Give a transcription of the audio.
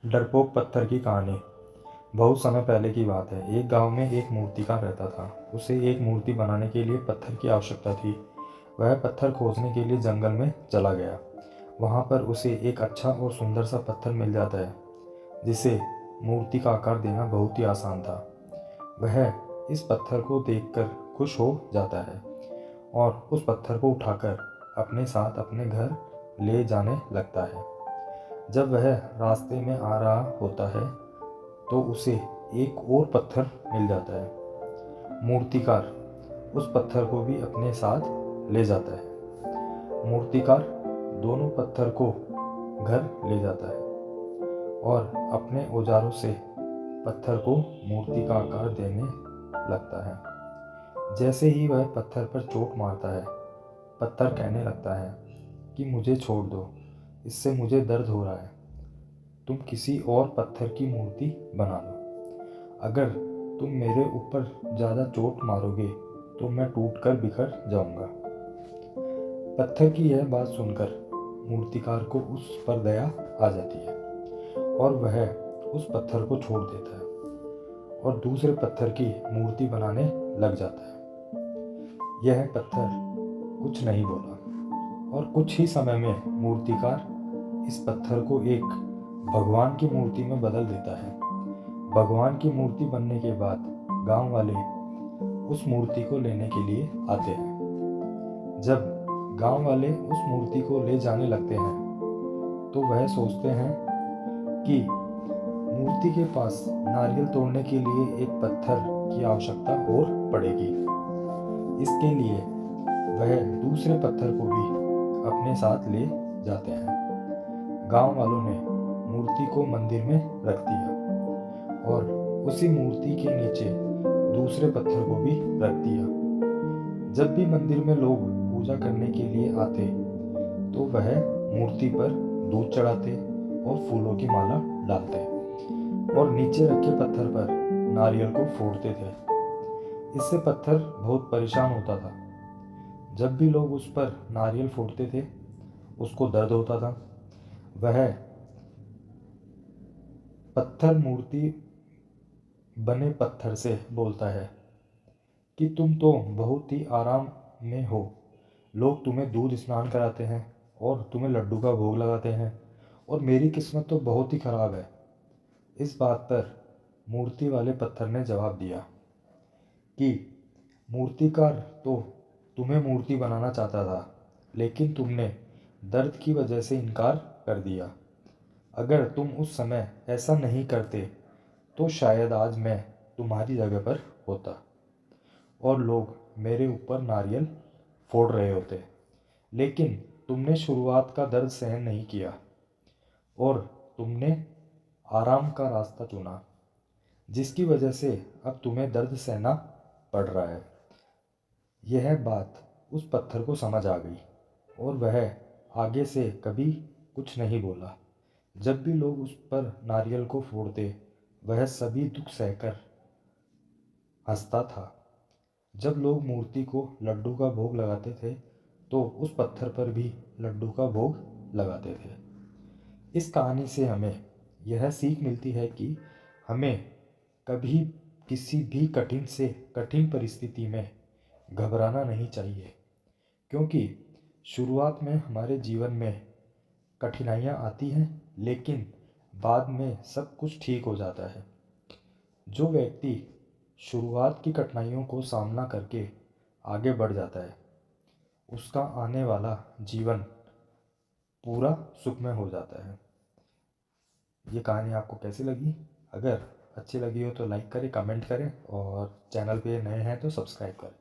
डरपोक पत्थर की कहानी। बहुत समय पहले की बात है। एक गांव में एक मूर्तिकार रहता था। उसे एक मूर्ति बनाने के लिए पत्थर की आवश्यकता थी। वह पत्थर खोजने के लिए जंगल में चला गया। वहां पर उसे एक अच्छा और सुंदर सा पत्थर मिल जाता है जिसे मूर्ति का आकार देना बहुत ही आसान था। वह इस पत्थर को देखकर खुश हो जाता है और उस पत्थर को उठाकर अपने साथ अपने घर ले जाने लगता है। जब वह रास्ते में आ रहा होता है तो उसे एक और पत्थर मिल जाता है। मूर्तिकार उस पत्थर को भी अपने साथ ले जाता है। मूर्तिकार दोनों पत्थर को घर ले जाता है और अपने औजारों से पत्थर को मूर्ति का आकार देने लगता है। जैसे ही वह पत्थर पर चोट मारता है, पत्थर कहने लगता है कि मुझे छोड़ दो, इससे मुझे दर्द हो रहा है। तुम किसी और पत्थर की मूर्ति बना लो। अगर तुम मेरे ऊपर ज़्यादा चोट मारोगे तो मैं टूटकर बिखर जाऊंगा। पत्थर की यह बात सुनकर मूर्तिकार को उस पर दया आ जाती है और वह उस पत्थर को छोड़ देता है और दूसरे पत्थर की मूर्ति बनाने लग जाता है। यह पत्थर कुछ नहीं बोला और कुछ ही समय में मूर्तिकार इस पत्थर को एक भगवान की मूर्ति में बदल देता है। भगवान की मूर्ति बनने के बाद गांव वाले उस मूर्ति को लेने के लिए आते हैं। जब गांव वाले उस मूर्ति को ले जाने लगते हैं तो वह सोचते हैं कि मूर्ति के पास नारियल तोड़ने के लिए एक पत्थर की आवश्यकता और पड़ेगी। इसके लिए वह दूसरे पत्थर को भी अपने साथ ले जाते हैं। गांव वालों ने मूर्ति को मंदिर में रख दिया और उसी मूर्ति के नीचे दूसरे पत्थर को भी रख दिया। जब भी मंदिर में लोग पूजा करने के लिए आते तो वह मूर्ति पर दूध चढ़ाते और फूलों की माला डालते और नीचे रखे पत्थर पर नारियल को फोड़ते थे। इससे पत्थर बहुत परेशान होता था। जब भी लोग उस पर नारियल फोड़ते थे उसको दर्द होता था। वह पत्थर मूर्ति बने पत्थर से बोलता है कि तुम तो बहुत ही आराम में हो। लोग तुम्हें दूध स्नान कराते हैं और तुम्हें लड्डू का भोग लगाते हैं और मेरी किस्मत तो बहुत ही खराब है। इस बात पर मूर्ति वाले पत्थर ने जवाब दिया कि मूर्तिकार तो तुम्हें मूर्ति बनाना चाहता था, लेकिन तुमने दर्द की वजह से इनकार कर दिया। अगर तुम उस समय ऐसा नहीं करते तो शायद आज मैं तुम्हारी जगह पर होता और लोग मेरे ऊपर नारियल फोड़ रहे होते। लेकिन तुमने शुरुआत का दर्द सहन नहीं किया और तुमने आराम का रास्ता चुना, जिसकी वजह से अब तुम्हें दर्द सहना पड़ रहा है। यह बात उस पत्थर को समझ आ गई और वह आगे से कभी कुछ नहीं बोला। जब भी लोग उस पर नारियल को फोड़ते वह सभी दुख सहकर हंसता था। जब लोग मूर्ति को लड्डू का भोग लगाते थे तो उस पत्थर पर भी लड्डू का भोग लगाते थे। इस कहानी से हमें यह सीख मिलती है कि हमें कभी किसी भी कठिन से कठिन परिस्थिति में घबराना नहीं चाहिए, क्योंकि शुरुआत में हमारे जीवन में कठिनाइयाँ आती हैं लेकिन बाद में सब कुछ ठीक हो जाता है। जो व्यक्ति शुरुआत की कठिनाइयों को सामना करके आगे बढ़ जाता है उसका आने वाला जीवन पूरा सुखमय हो जाता है। ये कहानी आपको कैसी लगी? अगर अच्छी लगी हो तो लाइक करें, कमेंट करें और चैनल पे नए हैं तो सब्सक्राइब करें।